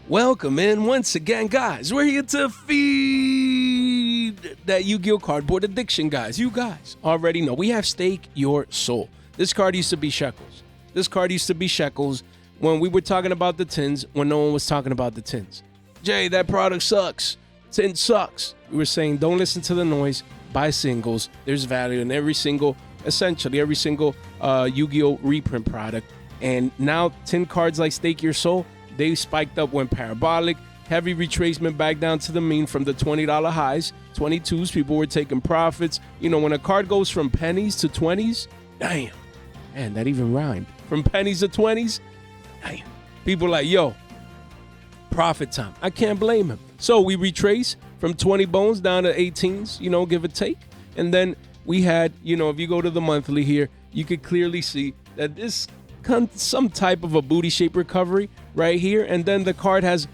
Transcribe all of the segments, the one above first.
Welcome in once again, guys. We're here to feed that Yu-Gi-Oh cardboard addiction, guys. You guys already know we have Stake Your Soul. This card used to be shekels. This card used to be shekels when we were talking about the tins, when no one was talking about the tins. Jay, that product sucks. Tin sucks. We were saying don't listen to the noise. Buy singles. There's value in essentially every single Yu-Gi-Oh reprint product. And now tin cards like Stake Your Soul, they spiked up, went parabolic, heavy retracement back down to the mean from the $20 highs, 22s. People were taking profits. You know, when a card goes from pennies to 20s, damn. Man, that even rhymed. From pennies to 20s, damn. People like, yo, profit time. I can't blame him. So we retrace from 20 bones down to 18s, you know, give or take. And then we had, you know, if you go to the monthly here, you could clearly see that this some type of a booty shape recovery right here, and then the card has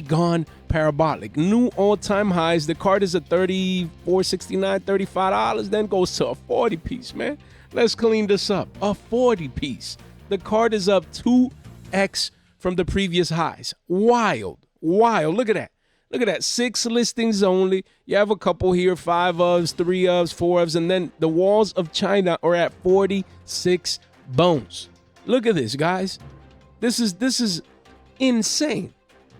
gone parabolic, new all-time highs. The card is at $34.69, $35, then goes to a 40 piece. Man, let's clean this up. A 40 piece. The card is up 2x from the previous highs. Wild. Look at that. 6 listings only. You have a couple here, 5 ofs, 3 ofs, 4 ofs, and then the walls of China are at 46 bones. Look at this, guys. This is insane.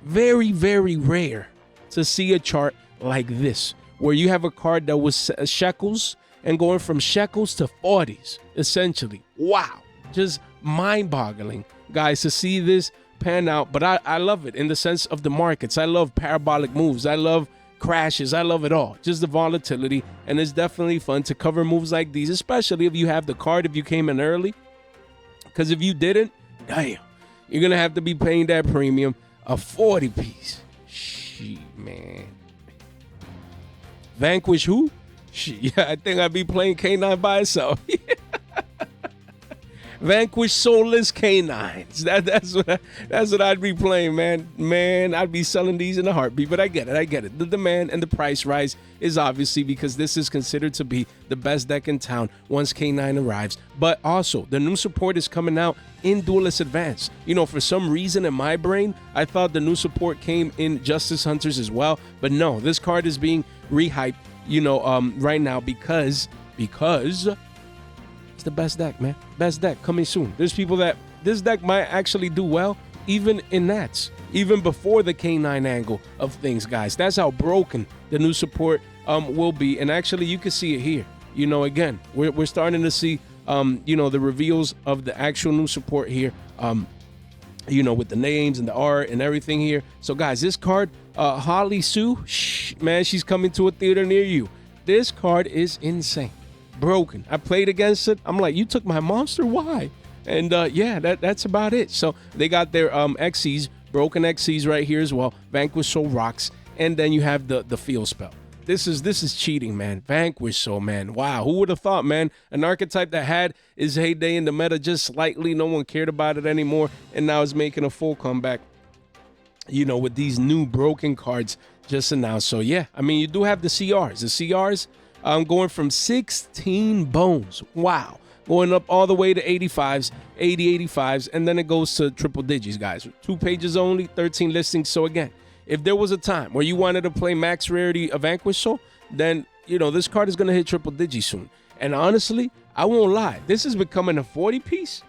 Very, very rare to see a chart like this, where you have a card that was shekels and going from shekels to 40s, essentially. Wow. Just mind-boggling, guys, to see this pan out. But I love it in the sense of the markets. I love parabolic moves. I love crashes. I love it all. Just the volatility. And it's definitely fun to cover moves like these, especially if you have the card, if you came in early. Because if you didn't, damn, you're going to have to be paying that premium. A 40 piece. Shit, man. Vanquish who? Shit, yeah, I think I'd be playing K9 by itself. Vanquish soulless canines. That's what I'd be playing, man. Man, I'd be selling these in a heartbeat. But I get it. The demand and the price rise is obviously because this is considered to be the best deck in town once K9 arrives. But also, the new support is coming out in Duelist Advance. You know, for some reason in my brain, I thought the new support came in Justice Hunters as well. But no, this card is being rehyped, you know, right now because it's the best deck, man. Best deck coming soon. There's people that this deck might actually do well, even in Nats, even before the K9 angle of things, guys. That's how broken the new support will be. And actually, you can see it here. You know, again, we're starting to see, you know, the reveals of the actual new support here, you know, with the names and the art and everything here. So, guys, this card, Holly Sue, man, she's coming to a theater near you. This card is insane. Broken. I played against it. I'm like, you took my monster? Why? And yeah, that's about it. So they got their XCs, broken XCs right here as well. Vanquish Soul rocks, and then you have the field spell. This is cheating, man. Vanquish Soul, man. Wow, who would have thought, man? An archetype that had his heyday in the meta just slightly. No one cared about it anymore, and now is making a full comeback. You know, with these new broken cards just announced. So yeah, I mean, you do have the CRs. The CRs. Going from 16 bones. Wow. Going up all the way to 85s, 85s, and then it goes to triple digits, guys. 2 pages only, 13 listings. So again, if there was a time where you wanted to play max rarity of Vanquish Soul, then, you know, this card is going to hit triple digits soon. And honestly, I won't lie. This is becoming a 40 piece.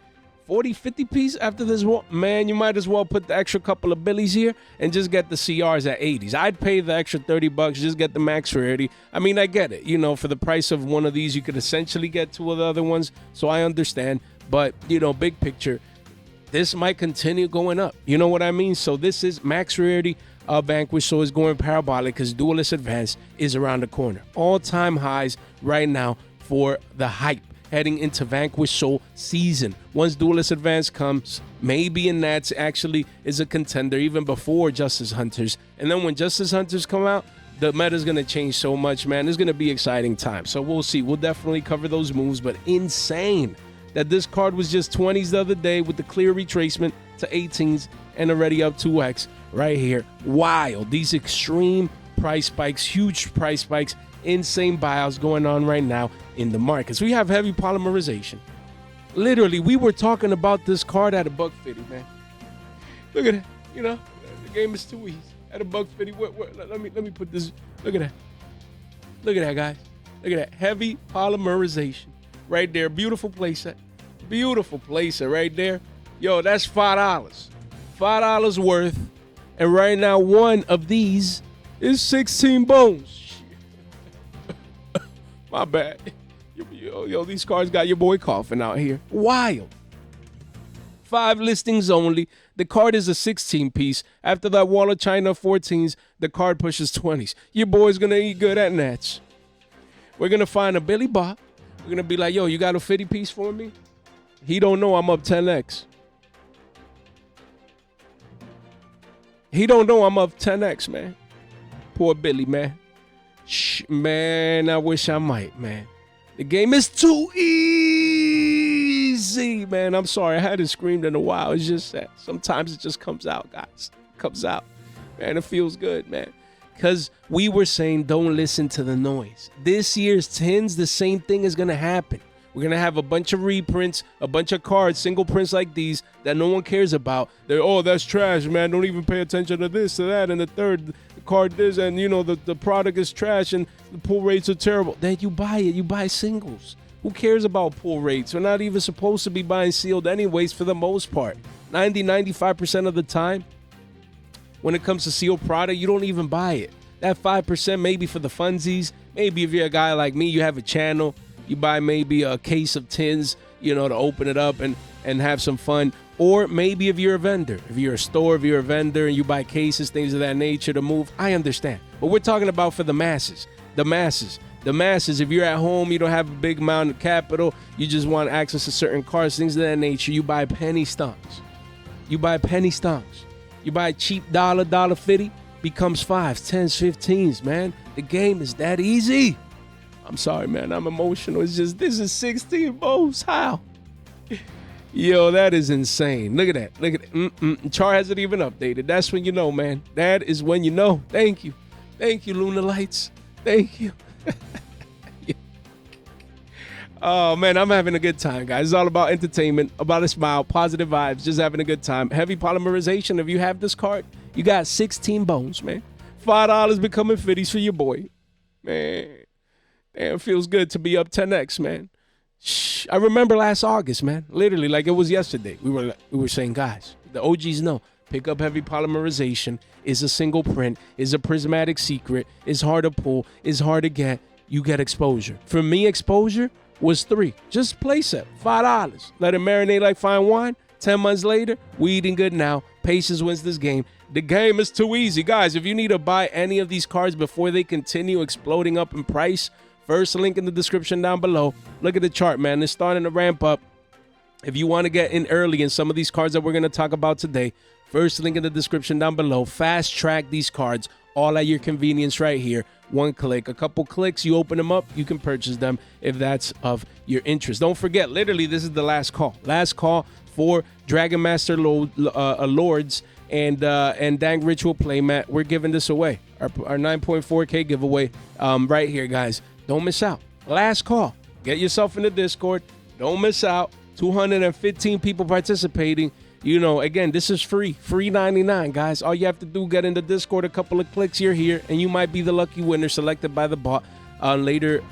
40, 50 piece after this, man, you might as well put the extra couple of billies here and just get the CRs at 80s. I'd pay the extra $30, just get the max rarity. I mean, I get it. You know, for the price of one of these, you could essentially get 2 of the other ones. So I understand. But, you know, big picture, this might continue going up. You know what I mean? So this is max rarity Vanquish, so is going parabolic because Duelist Advance is around the corner. All-time highs right now for the hype heading into Vanquish Soul season. Once Duelist Advance comes, maybe in Nats actually is a contender even before Justice Hunters. And then when Justice Hunters come out, the meta is going to change so much, man. It's going to be exciting time. So we'll see. We'll definitely cover those moves, but insane that this card was just 20s the other day with the clear retracement to 18s and already up 2x right here. Wild. These extreme price spikes, huge price spikes, insane buyouts going on right now in the markets. We have heavy polymerization. Literally, we were talking about this card at $150, man. Look at it. You know, game is too easy. At $1.50, let me put this. Look at that. Look at that, guys. Look at that. Heavy polymerization right there. Beautiful playset. Beautiful playset right there. Yo, that's $5. $5 worth. And right now, one of these is 16 bones. My bad. Yo, these cards got your boy coughing out here. Wild. 5 listings only. The card is a 16 piece. After that wall of China 14s, the card pushes 20s. Your boy's gonna eat good at Nats. We're gonna find a Billy Bob. We're gonna be like, yo, you got a 50 piece for me? He don't know I'm up 10x. He don't know I'm up 10x, man. Poor Billy, man. Man, I wish I might, man. The game is too easy, man. I'm sorry. I hadn't screamed in a while. It's just that sometimes it just comes out, guys. It comes out. Man, it feels good, man. Because we were saying don't listen to the noise. This year's 10s, the same thing is going to happen. We're going to have a bunch of reprints, a bunch of cards, single prints like these that no one cares about. They're, oh, that's trash, man. Don't even pay attention to this, to that, and the third the card this, and, you know, the product is trash and the pull rates are terrible. Then you buy it. You buy singles. Who cares about pull rates? We're not even supposed to be buying sealed anyways for the most part. 95% of the time, when it comes to sealed product, you don't even buy it. That 5% maybe for the funsies. Maybe if you're a guy like me, you have a channel. You buy maybe a case of tins, you know, to open it up and have some fun. Or maybe if you're a vendor, if you're a store, if you're a vendor and you buy cases, things of that nature to move, I understand. But we're talking about for the masses. The masses, if you're at home, you don't have a big amount of capital, you just want access to certain cars, things of that nature, you buy penny stonks. You buy penny stonks. You buy cheap dollar 50, becomes 5s, 10s, 15s, man. The game is that easy. I'm sorry, man. I'm emotional. It's just, this is 16 bows. How? Yo, that is insane. Look at that. Look at it. Chart hasn't even updated. That's when you know, man. That is when you know. Thank you. Thank you, Lunar Lights. Thank you. Oh, man, I'm having a good time, guys. It's all about entertainment, about a smile, positive vibes, just having a good time. Heavy polymerization. If you have this card, you got 16 bones, man. $5 becoming 50s for your boy. Man. Damn, it feels good to be up 10x, man. Shh. I remember last August, man. Literally, like it was yesterday. We were saying, guys, the OGs know. Pick up heavy polymerization. Is a single print. Is a prismatic secret. Is hard to pull. Is hard to get. You get exposure. For me, exposure was 3. Just playset. $5. Let it marinate like fine wine. 10 months later, we eating good now. Patience wins this game. The game is too easy. Guys, if you need to buy any of these cards before they continue exploding up in price, first link in the description down below. Look at the chart, man. It's starting to ramp up. If you want to get in early in some of these cards that we're going to talk about today, first link in the description down below. Fast track these cards all at your convenience right here. One click, a couple clicks, you open them up, you can purchase them if that's of your interest. Don't forget, literally, this is the last call. Last call for Dragon Master Lords and Dang Ritual playmat. We're giving this away. Our 9.4K giveaway right here, guys. Don't miss out. Last call. Get yourself in the Discord. Don't miss out. 215 people participating. You know, again, this is free. Free 99, guys. All you have to do, get in the Discord, a couple of clicks, you're here, and you might be the lucky winner selected by the bot later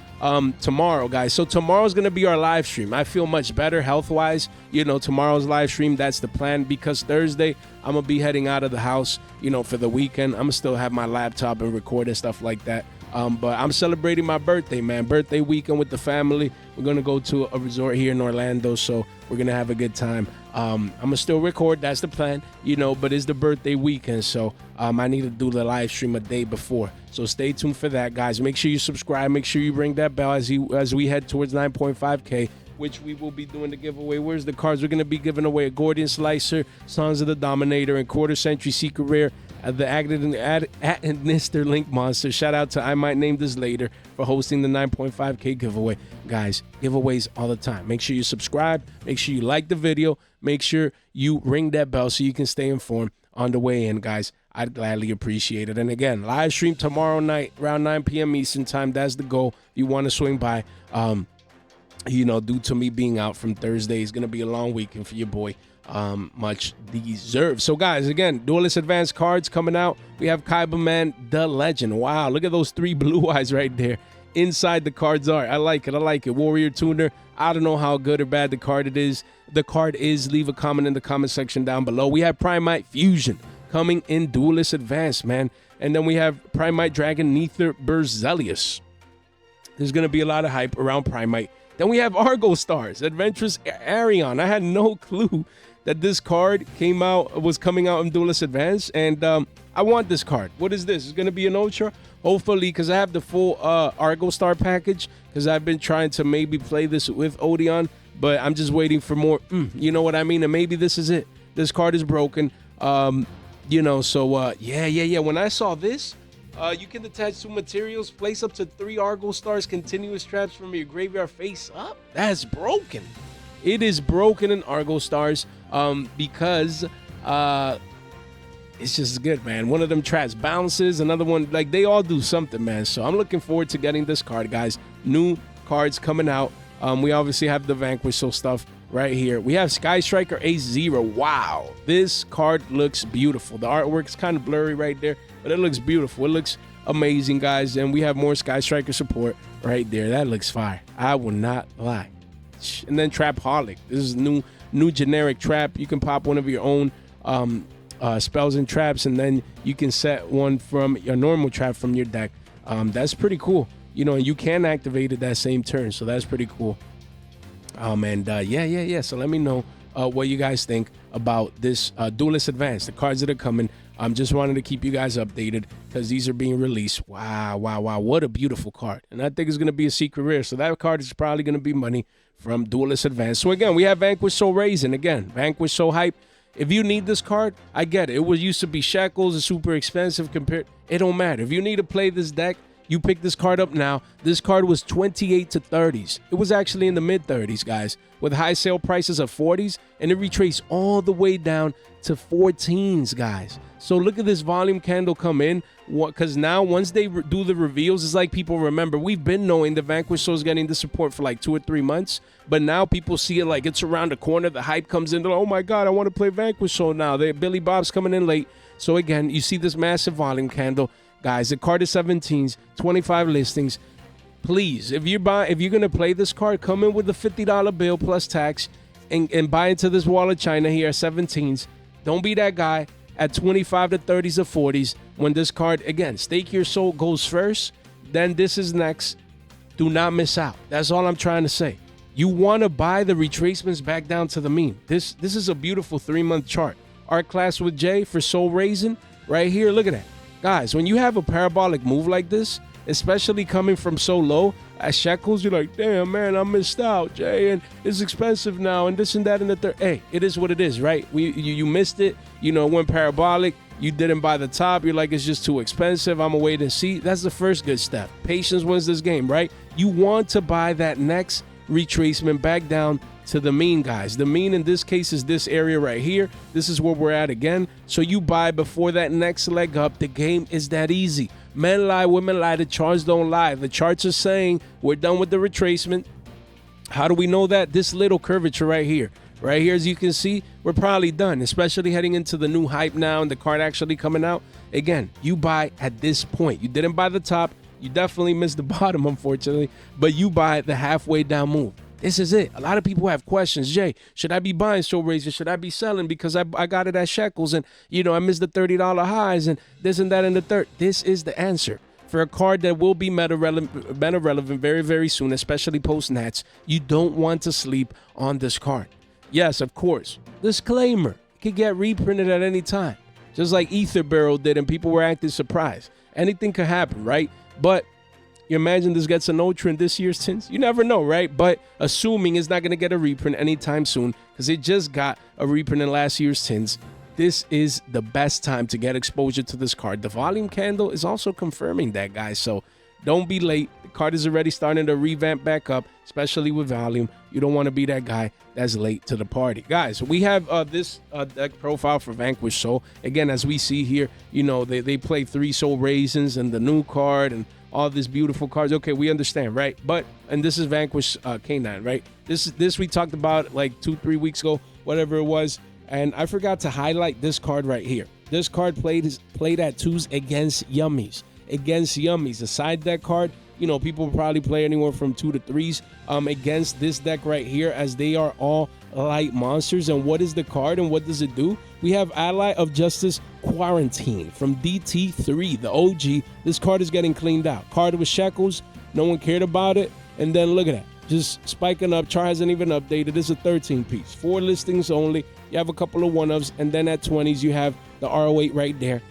tomorrow, guys. So tomorrow's going to be our live stream. I feel much better health-wise. You know, tomorrow's live stream, that's the plan, because Thursday, I'm going to be heading out of the house, you know, for the weekend. I'm going to still have my laptop and record and stuff like that. But I'm celebrating my birthday, man. Birthday weekend with the family. We're going to go to a resort here in Orlando, so we're going to have a good time. I'm going to still record. That's the plan, you know, but it's the birthday weekend, so I need to do the live stream a day before. So stay tuned for that, guys. Make sure you subscribe. Make sure you ring that bell as we head towards 9.5K, which we will be doing the giveaway. Where's the cards? We're going to be giving away a Gordian Slicer, Sons of the Dominator, and Quarter Century Secret Rare, the Agnister Link Monster. Shout out to I Might Name This Later for hosting the 9.5K giveaway. Guys, giveaways all the time. Make sure you subscribe. Make sure you like the video. Make sure you ring that bell so you can stay informed on the way in, guys. I'd gladly appreciate it. And again, live stream tomorrow night around 9 p.m. Eastern time. That's the goal. If you want to swing by, you know, due to me being out from Thursday, it's going to be a long weekend for your boy. much deserved. So guys, again, Duelist Advanced cards coming out. We have Kaiba Man, the Legend. Wow, look at those 3 blue eyes right there inside the card's art. I like it. Warrior Tuner. I don't know how good or bad the card is. Leave a comment in the comment section down below. We have Primite Fusion coming in Duelist Advanced, man. And then we have Primite Dragon Nether Berzelius. There's going to be a lot of hype around Primite. Then we have Argo Stars, Adventurous Arion. I had no clue that this card was coming out in Duelist Advanced, and I want this card. What is this? It's going to be an Ultra? Hopefully, because I have the full Argo Star package, because I've been trying to maybe play this with Odeon, but I'm just waiting for more, you know what I mean? And maybe this is it. This card is broken, you know, so yeah. When I saw this, you can attach 2 materials, place up to 3 Argo Stars continuous traps from your graveyard face up. That's broken. It is broken in Argo Stars because it's just good, man. One of them traps bounces, another one, like, they all do something, man. So I'm looking forward to getting this card, guys. New cards coming out. We obviously have the Vanquish stuff right here. We have Sky Striker A0. Wow, this card looks beautiful. The artwork's kind of blurry right there, but it looks beautiful. It looks amazing, guys. And we have more Sky Striker support right there. That looks fire. I will not lie. And then Trapaholic. This is new generic trap. You can pop one of your own spells and traps, and then you can set one from your normal trap from your deck. That's pretty cool. You know, you can activate it that same turn, so that's pretty cool. Yeah. So let me know what you guys think about this Duelist Advanced, the cards that are coming. I'm just wanting to keep you guys updated because these are being released. Wow. What a beautiful card. And I think it's going to be a secret rare. So that card is probably going to be money from Duelist Advanced. So again, we have Vanquish Soul Raisin. Again, Vanquish Soul Hype. If you need this card, I get it. It was used to be Shackles. It's super expensive compared. It don't matter. If you need to play this deck, you pick this card up now. This card was 28 to 30s. It was actually in the mid 30s, guys, with high sale prices of 40s, and it retraced all the way down to 14s, guys. So look at this volume candle come in, because now once they do the reveals, it's like people remember. We've been knowing the Vanquish Soul is getting the support for like 2 or 3 months, but now people see it like it's around the corner. The hype comes in. They're like, oh my God, I want to play Vanquish Soul now. Billy Bob's coming in late. So again, you see this massive volume candle. Guys, the card is 17s, 25 listings. Please, if you're going to play this card, come in with a $50 bill plus tax and buy into this wall of China here at 17s. Don't be that guy at 25 to 30s or 40s when this card, again, Stake Your Soul goes first, then this is next. Do not miss out. That's all I'm trying to say. You want to buy the retracements back down to the mean. This is a beautiful 3-month chart. Art Class with Jay for Soul Raisin right here. Look at that. Guys, when you have a parabolic move like this, especially coming from so low as Shekels, you're like, damn, man, I missed out, Jay, and it's expensive now, and this and that and the third. Hey, it is what it is, right? You missed it. You know, it went parabolic. You didn't buy the top. You're like, it's just too expensive. I'm going to wait and see. That's the first good step. Patience wins this game, right? You want to buy that next retracement back down to the mean, guys. The mean in this case is this area right here. This is where we're at again. So you buy before that next leg up. The game is that easy. Men lie, women lie. The charts don't lie. The charts are saying we're done with the retracement. How do we know that? This little curvature right here. Right here, as you can see, we're probably done, especially heading into the new hype now and the card actually coming out. Again, you buy at this point. You didn't buy the top. You definitely missed the bottom, unfortunately, but you buy the halfway down move. This is it. A lot of people have questions. Jay, should I be buying Soul Raisin? Should I be selling because I got it at Shekels and, you know, I missed the $30 highs and this and that and the third? This is the answer. For a card that will be meta relevant very, very soon, especially post-Nats, you don't want to sleep on this card. Yes, of course. Disclaimer, it could get reprinted at any time. Just like Ether Barrel did and people were acting surprised. Anything could happen, right? But you imagine this gets an Ultra in this year's tins? You never know, right? But assuming it's not going to get a reprint anytime soon because it just got a reprint in last year's tins, this is the best time to get exposure to this card. The volume candle is also confirming that, guys. So don't be late. The card is already starting to revamp back up, especially with volume. You don't want to be that guy that's late to the party. Guys, we have this deck profile for Vanquish Soul. Again, as we see here, you know, they play 3 Soul Raisins and the new card and all these beautiful cards. Okay, we understand, right? But, and this is Vanquish K9, right? This we talked about like 2-3 weeks ago, whatever it was. And I forgot to highlight this card right here. This card played at 2s against Yummies. A side deck card. You know, people probably play anywhere from 2 to 3s against this deck right here, as they are all light monsters. And what is the card and what does it do? We have Ally of Justice Quarantine from DT3, the OG. This card is getting cleaned out. Card with Shekels. No one cared about it. And then look at that. Just spiking up. Char hasn't even updated. It's a 13 piece. 4 listings only. You have a couple of 1-ofs. And then at 20s, you have the R08 right there.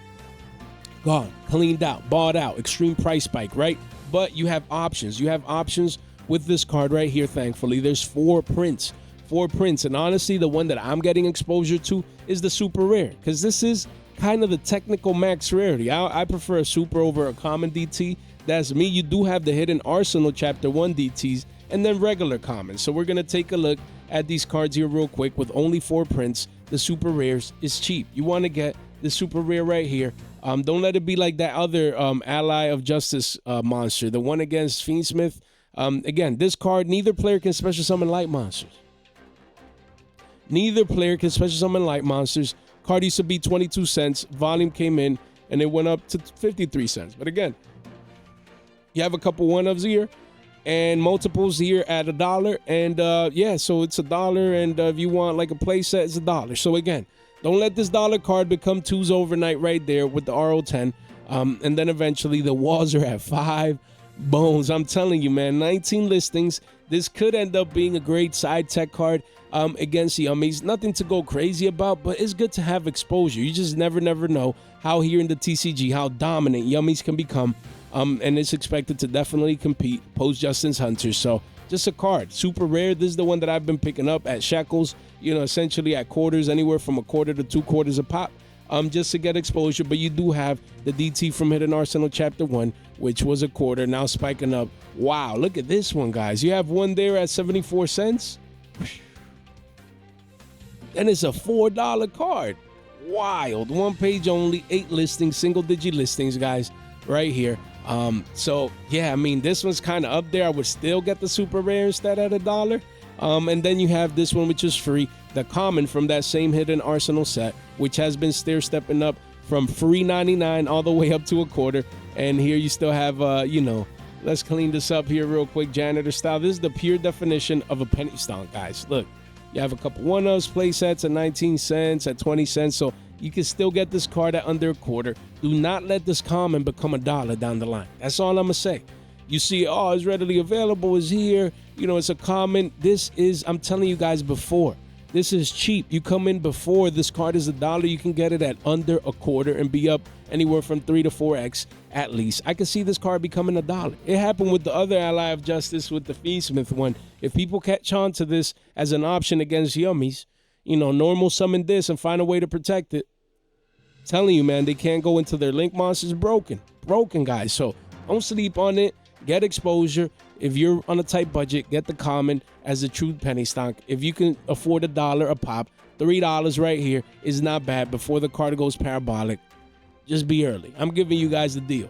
Gone. Cleaned out. Bought out. Extreme price spike, right? But you have options. You have options with this card right here, thankfully. There's 4 prints. 4 prints. And honestly, the one that I'm getting exposure to is the super rare, because this is kind of the technical max rarity. I prefer a super over a common DT. That's me. You do have the Hidden Arsenal Chapter 1 DTs and then regular commons. So we're going to take a look at these cards here real quick. With only 4 prints, the super rares is cheap. You want to get the super rare right here. Don't let it be like that other Ally of Justice monster, the one against Fiendsmith. Again, this card, neither player can special summon light monsters. Neither player can special summon light monsters. Card used to be 22 cents. Volume came in and it went up to 53 cents. But again, you have a couple 1-ofs here and multiples here at $1. And yeah, so it's $1. And if you want like a play set, it's $1. So again, don't let this dollar card become 2s overnight right there with the RO10. And then eventually the walls are at 5 bones. I'm telling you, man, 19 listings. This could end up being a great side tech card against Yummies. Nothing to go crazy about, but it's good to have exposure. You just never know how here in the TCG, how dominant Yummies can become. And it's expected to definitely compete post Justin's Hunters. So just a card, super rare. This is the one that I've been picking up at Shekels, you know, essentially at quarters, anywhere from a quarter to 2 quarters a pop, just to get exposure. But you do have the DT from Hidden Arsenal Chapter 1, which was a quarter, now spiking up. Wow, look at this one, guys. You have one there at 74 cents. And it's a $4 card. Wild. 1 page only, 8 listings, single-digit listings, guys, right here. So yeah, I mean, this one's kind of up there. I would still get the super rare instead at $1. And then you have this one, which is free, the common from that same Hidden Arsenal set, which has been stair-stepping up from free 99 all the way up to a quarter. And here you still have, you know, let's clean this up here real quick, janitor style. This is the pure definition of a penny stonk, guys. Look, you have a couple 1-ofs, play sets at 19 cents, at 20 cents. So you can still get this card at under a quarter. Do not let this common become $1 down the line. That's all I'm going to say. You see, oh, it's readily available, is here. You know, it's a common. This is, I'm telling you guys before, this is cheap. You come in before, this card is $1. You can get it at under a quarter and be up anywhere from 3 to 4x at least. I can see this card becoming $1. It happened with the other Ally of Justice with the Fiendsmith one. If people catch on to this as an option against Yummies, you know, normal summon this and find a way to protect it. I'm telling you, man, they can't go into their link monsters broken, guys. So don't sleep on it. Get exposure. If you're on a tight budget, get the common as a true penny stock. If you can afford $1 a pop, $3 right here is not bad before the card goes parabolic. Just be early. I'm giving you guys the deal.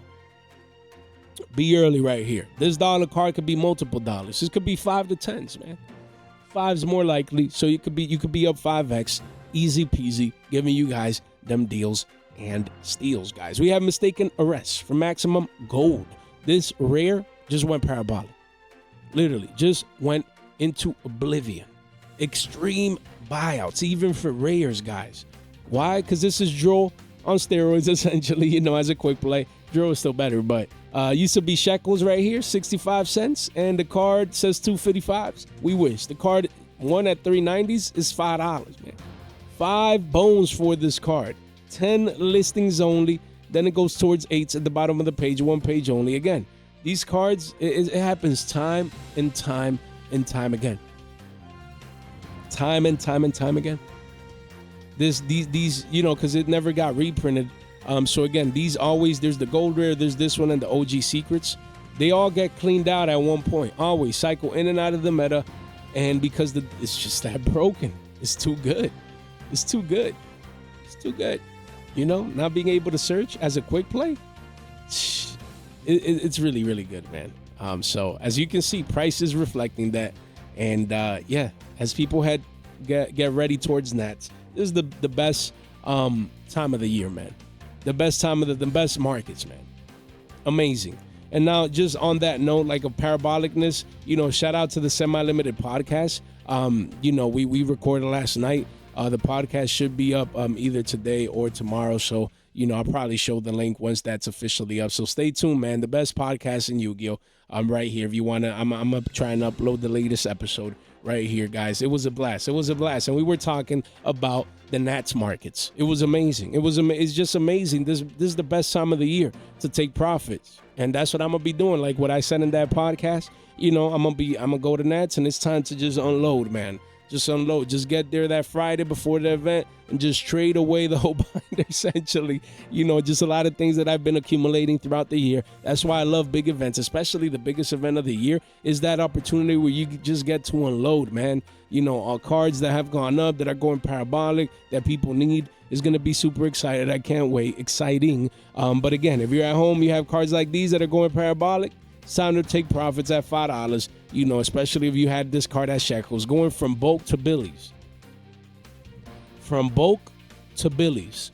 Be early right here. This dollar card could be multiple dollars. This could be 5 to 10s, man. 5's more likely, so you could be up 5x, easy peasy, giving you guys them deals and steals, guys. We have Mistaken Arrest for maximum gold. This rare just went parabolic. Literally, just went into oblivion. Extreme buyouts, even for rares, guys. Why? Because this is Duel on steroids, essentially, you know, as a quick play. Duel is still better, but used to be Shekels right here, 65 cents, and the card says 255s. We wish. The card, one at 390s, is $5, man. 5 bones for this card. 10 listings only. Then it goes towards 8s at the bottom of the page, 1 page only. Again, these cards, it happens time and time and time again. Time and time and time again. These, you know, because it never got reprinted. So again, these always, there's the gold rare, there's this one and the OG secrets. They all get cleaned out at one point. Always cycle in and out of the meta. And because it's just that broken. It's too good. It's too good. It's too good. You know, not being able to search as a quick play. It's really, really good, man. So as you can see, price is reflecting that. And yeah, as people get ready towards Nats, is the best time of the year, man. The best time of the best markets, man. Amazing. And now, just on that note, like a parabolicness, shout out to the Semi-Limited podcast. We recorded last night. The podcast should be up either today or tomorrow. So, I'll probably show the link once that's officially up. So stay tuned, man. The best podcast in Yu-Gi-Oh! I'm right here. If you want to, I'm going to try and upload the latest episode right here, guys. It was a blast. And we were talking about the Nats markets. It was amazing. It's just amazing. This is the best time of the year to take profits. And that's what I'm going to be doing. Like what I said in that podcast, I'm going to go to Nats, and it's time to just unload, man. Just unload. Just get there that Friday before the event and just trade away the whole binder, essentially. Just a lot of things that I've been accumulating throughout the year. That's why I love big events, especially the biggest event of the year is that opportunity where you just get to unload, man. All cards that have gone up, that are going parabolic, that people need is going to be super excited. I can't wait. Exciting. But again, if you're at home, you have cards like these that are going parabolic, it's time to take profits at $5, especially if you had this card at shekels, going from bulk to billies. From bulk to billies.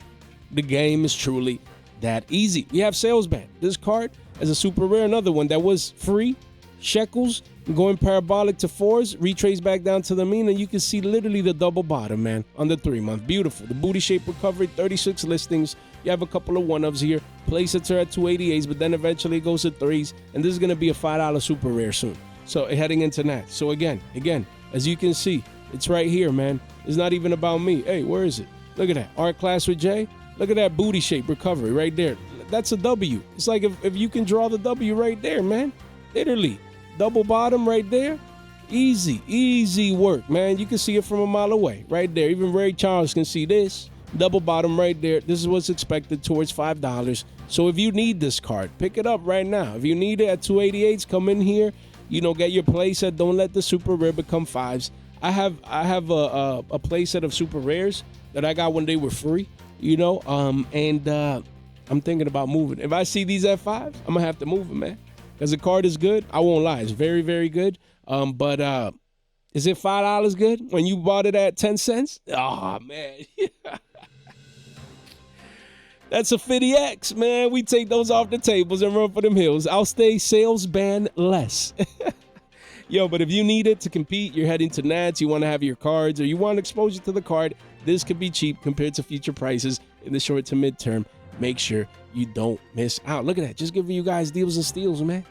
The game is truly that easy. We have Salesband. This card is a super rare, another one that was free, shekels, going parabolic to 4s, retrace back down to the mean, and you can see literally the double bottom, man, on the 3-month. Beautiful. The booty shape recovery, 36 listings. You have a couple of 1-ofs here. Playsets are at 288s, but then eventually it goes to 3s, and this is going to be a $5 super rare soon. So heading into that. So again, as you can see, it's right here, man. It's not even about me. Hey, where is it? Look at that. Art class with Jay. Look at that booty shape recovery right there. That's a W. It's like if you can draw the W right there, man. Literally. Double bottom right there. Easy work, man. You can see it from a mile away right there. Even Ray Charles can see this. Double bottom right there. This is what's expected towards $5. So if you need this card, pick it up right now. If you need it at 288s, come in here. Get your playset. Don't let the super rare become 5s. I have a playset of super rares that I got when they were free, and I'm thinking about moving. If I see these at 5s, I'm gonna have to move it, man. Because the card is good. I won't lie. It's very, very good. But is it $5 good when you bought it at 10 cents? Oh, man. That's a 50X, man. We take those off the tables and run for them hills. I'll stay Salesband less. Yo, but if you need it to compete, you're heading to Nats, you want to have your cards, or you want exposure to the card, this could be cheap compared to future prices in the short to midterm. Make sure you don't miss out. Look at that. Just giving you guys deals and steals, man.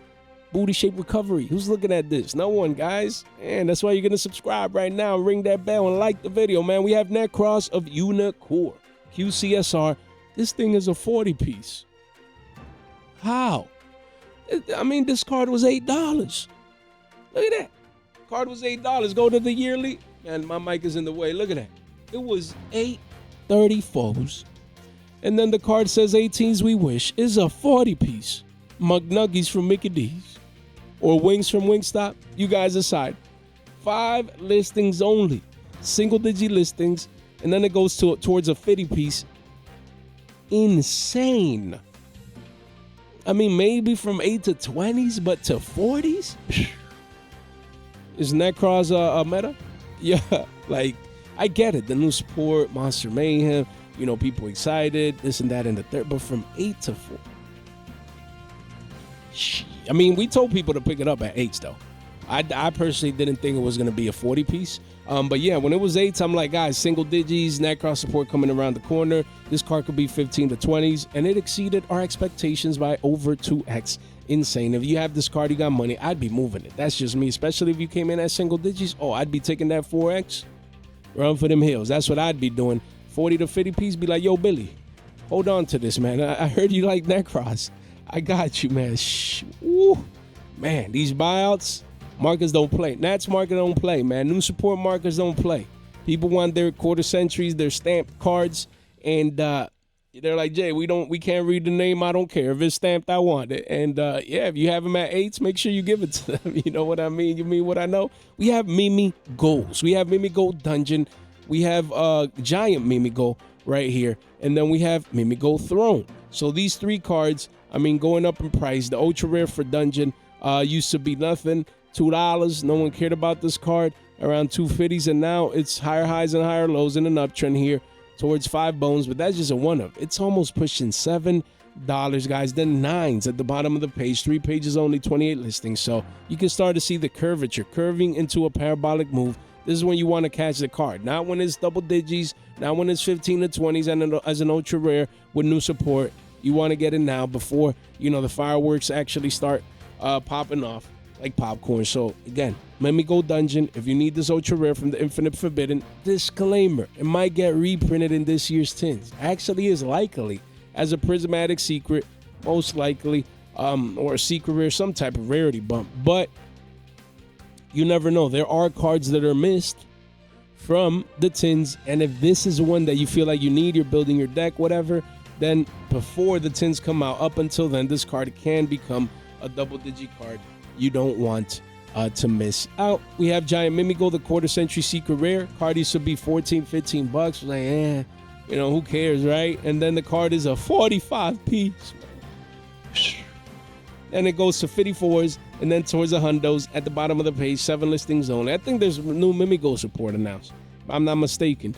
Booty shape recovery. Who's looking at this? No one, guys. And that's why you're going to subscribe right now and ring that bell and like the video, man. We have Necross of Unicore. QCSR. This thing is a 40-piece. How? I mean, this card was $8. Look at that. Card was $8. Go to the yearly. Man, my mic is in the way. Look at that. It was $8.34. And then the card says 18s we wish is a 40-piece. McNuggies from Mickey D's or wings from Wingstop. You guys decide. 5 listings only. Single-digit listings. And then it goes towards a 50-piece. Insane. I mean, maybe from 8 to 20s, but to 40s? Isn't that cross a meta? Yeah, like, I get it. The new sport, Monster Mayhem. People excited, this and that and the third, but from 8 to 4. I mean, we told people to pick it up at 8s, though. I personally didn't think it was going to be a 40-piece. But yeah, when it was 8s, I'm like, guys, single digits, Netcross support coming around the corner. This card could be 15 to 20s, and it exceeded our expectations by over 2x. Insane. If you have this card, you got money, I'd be moving it. That's just me, especially if you came in at single digits. Oh, I'd be taking that 4x. Run for them hills. That's what I'd be doing. 40 to 50 piece, be like, yo, Billy, hold on to this, man. I heard you like Necross. I got you, man. Woo. Man, these buyouts, markers don't play. Nats market don't play, man. New support markers don't play. People want their quarter centuries, their stamped cards, and they're like, Jay, we can't read the name. I don't care. If it's stamped, I want it. And yeah, if you have them at 8s, make sure you give it to them. You know what I mean? You mean what I know? We have Mimi Goals. We have Mimi Gold Dungeon. We have Giant Mimigo right here. And then we have Mimigo Throne. So these 3 cards, I mean, going up in price. The Ultra Rare for Dungeon used to be nothing. $2. No one cared about this card. around 250s, and now it's higher highs and higher lows in an uptrend here towards 5 bones, but that's just a one of. It's almost pushing $7, guys. Then 9s at the bottom of the page, 3 pages only, 28 listings. So you can start to see the curvature curving into a parabolic move. This is when you want to catch the card, not when it's double digits, not when it's 15 to 20s and as an ultra rare with new support. You want to get it now before, the fireworks actually start popping off like popcorn. So again, Meco Dungeon, if you need this ultra rare from the Infinite Forbidden, disclaimer, it might get reprinted in this year's tins. Actually is likely as a prismatic secret, most likely, or a secret rare, some type of rarity bump. But you never know. There are cards that are missed from the tins, and if this is one that you feel like you need, you're building your deck, whatever, then before the tins come out, up until then, this card can become a double-digit card you don't want to miss out. We have Giant Mimigo, the quarter-century secret rare. Card used to be $14-15. Like, who cares, right? And then the card is a 45 piece. And it goes to 54s and then towards the hundos at the bottom of the page, 7 listings only. I think there's new Mimigo support announced, if I'm not mistaken.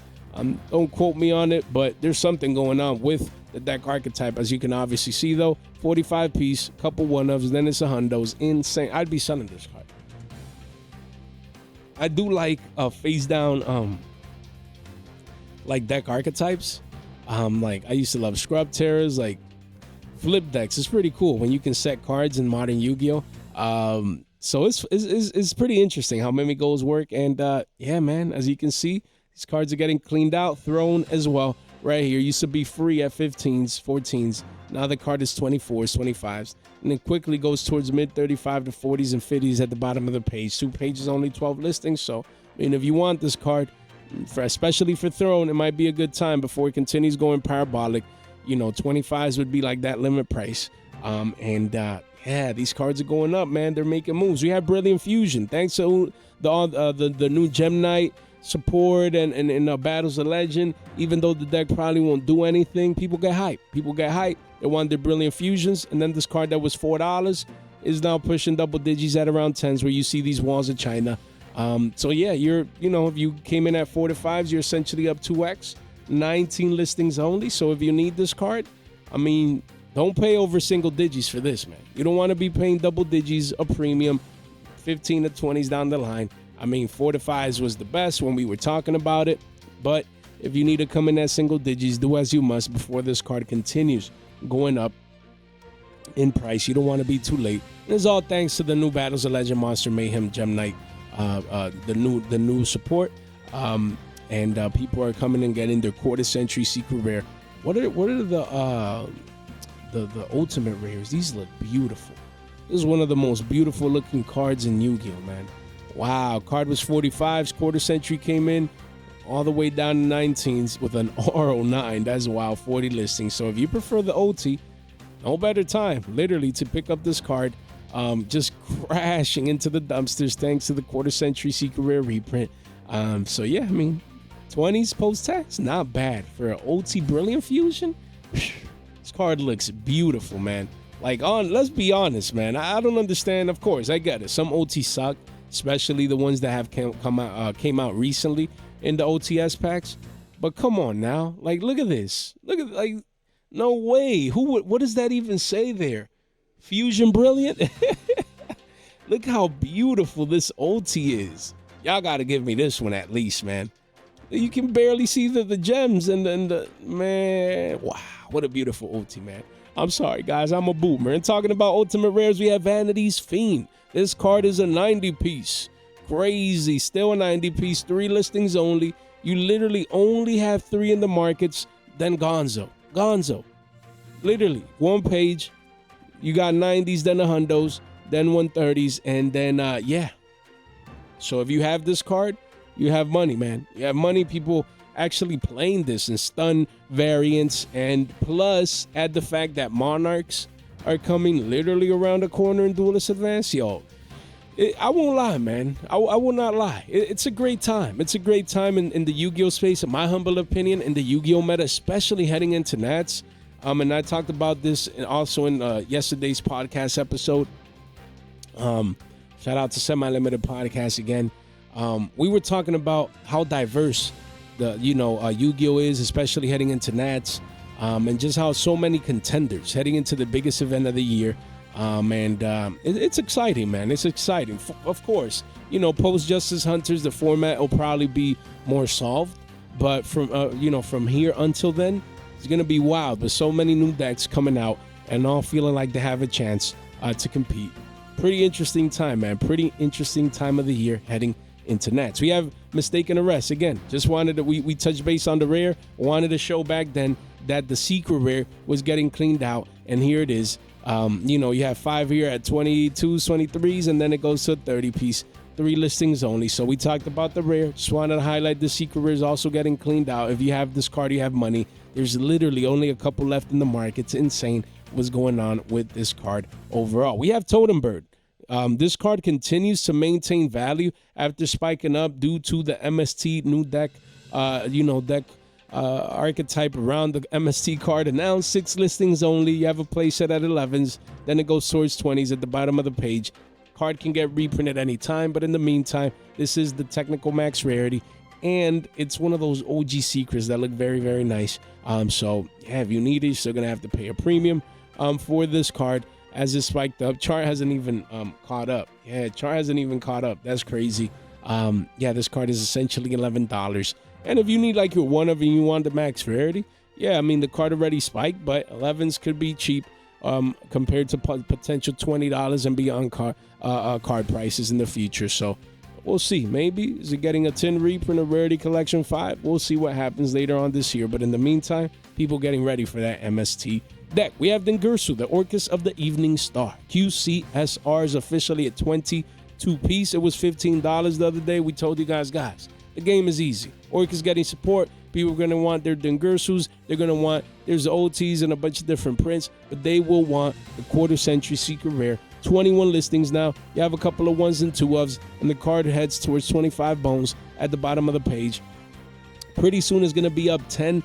Don't quote me on it, but there's something going on with the deck archetype, as you can obviously see, though. 45 piece, couple one-ofs, then it's a hundos. Insane. I'd be selling this card. I do like face down like deck archetypes. Like I used to love Scrub Terrors, like flip decks. It's pretty cool when you can set cards in modern Yu-Gi-Oh. So it's pretty interesting how Mimigos work. And yeah, man, as you can see, these cards are getting cleaned out, thrown as well. Right here, used to be free at 15s, 14s. Now the card is 24s, 25s, and then quickly goes towards mid 35 to 40s and 50s at the bottom of the page. 2 pages, only 12 listings. So, if you want this card, especially for Throne, it might be a good time before it continues going parabolic. 25s would be like that limit price. Yeah, these cards are going up, man. They're making moves. We have Brilliant Fusion. Thanks to the new Gem Knight support and Battles of Legend, even though the deck probably won't do anything, people get hyped. They want their Brilliant Fusions, and then this card that was $4 is now pushing double digits at around 10s, where you see these walls of China. So yeah, if you came in at 4 to 5s, you're essentially up 2x. 19 listings only. So if you need this card, don't pay over single digits for this, man. You don't want to be paying double digits, a premium, 15 to 20s down the line. 4 to 5s was the best when we were talking about it. But if you need to come in at single digits, do as you must before this card continues going up in price. You don't want to be too late. And it's all thanks to the new Battles of Legend Monster Mayhem Gem Knight, the new support. And people are coming and getting their quarter-century secret rare. What are the ultimate rares? These look beautiful. This is one of the most beautiful looking cards in Yu-Gi-Oh, man. Wow, card was 45s, quarter-century came in all the way down to 19s with an R09. That's wild, 40 listings. So if you prefer the OT, no better time, literally, to pick up this card. Just crashing into the dumpsters thanks to the quarter-century secret rare reprint. So yeah, 20s post-tax, not bad. For an OT Brilliant Fusion, this card looks beautiful, man. Let's be honest, man. I don't understand. Of course, I get it. Some OT suck, especially the ones that have came out recently in the OTS packs. But come on now, look at this. No way. What does that even say there? Fusion Brilliant? Look how beautiful this OT is. Y'all got to give me this one at least, man. You can barely see the gems and the man. Wow, what a beautiful OT, man. I'm sorry, guys. I'm a boomer. And talking about ultimate rares, we have Vanity's Fiend. This card is a 90 piece. Crazy. Still a 90 piece. 3 listings only. You literally only have 3 in the markets. Then Gonzo. Literally 1 page. You got 90s, then the hundos, then 130s, and then yeah. So if you have this card, you have money, man. You have money. People actually playing this in stun variants, and plus add the fact that Monarchs are coming literally around the corner in Duelist Advance. Yo, I won't lie, man. I will not lie. It's a great time. It's a great time in the Yu-Gi-Oh space, in my humble opinion, in the Yu-Gi-Oh meta, especially heading into Nats. And I talked about this also in yesterday's podcast episode. Shout out to Semi-Limited Podcast again. We were talking about how diverse the Yu-Gi-Oh is, especially heading into Nats, and just how so many contenders heading into the biggest event of the year. It's exciting, man. It's exciting. Of course, post Justice Hunters, the format will probably be more solved, but from here until then, it's gonna be wild with so many new decks coming out and all feeling like they have a chance to compete. Pretty interesting time, man. Pretty interesting time of the year heading into Nats. We have Mistaken Arrest again. Just wanted to we touched base on the rare. Wanted to show back then that the secret rare was getting cleaned out, and here it is. You have 5 here at 22s, 23s, and then it goes to a 30 piece. 3 listings only. So we talked about the rare. Just wanted to highlight the secret rare is also getting cleaned out. If you have this card, you have money. There's literally only a couple left in the market. It's insane what's going on with this card overall. We have Totem Bird. This card continues to maintain value after spiking up due to the MST new deck, archetype around the MST card. Announced 6 listings only. You have a playset at 11s. Then it goes towards 20s at the bottom of the page. Card can get reprinted anytime, but in the meantime, this is the technical max rarity, and it's one of those OG secrets that look very, very nice. If you need it, you're still gonna have to pay a premium for this card as it spiked up. Chart hasn't even caught up. Yeah, chart hasn't even caught up. That's crazy. This card is essentially $11. And if you need like your one of and you want the max rarity, the card already spiked, but 11s could be cheap compared to potential $20 and beyond card prices in the future. So we'll see. Maybe is it getting a 10 reprint of Rarity Collection 5? We'll see what happens later on this year. But in the meantime, people getting ready for that MST deck. We have Dengursu, the Orcus of the Evening Star. QCSR is officially at 22 piece. It was $15 the other day. We told you guys, the game is easy. Orcus getting support. People are going to want their Dengursus. They're going to want, there's the OTs and a bunch of different prints, but they will want the quarter century secret rare. 21 listings now. You have a couple of 1s and 2s, and the card heads towards 25 bones at the bottom of the page. Pretty soon it's going to be up $10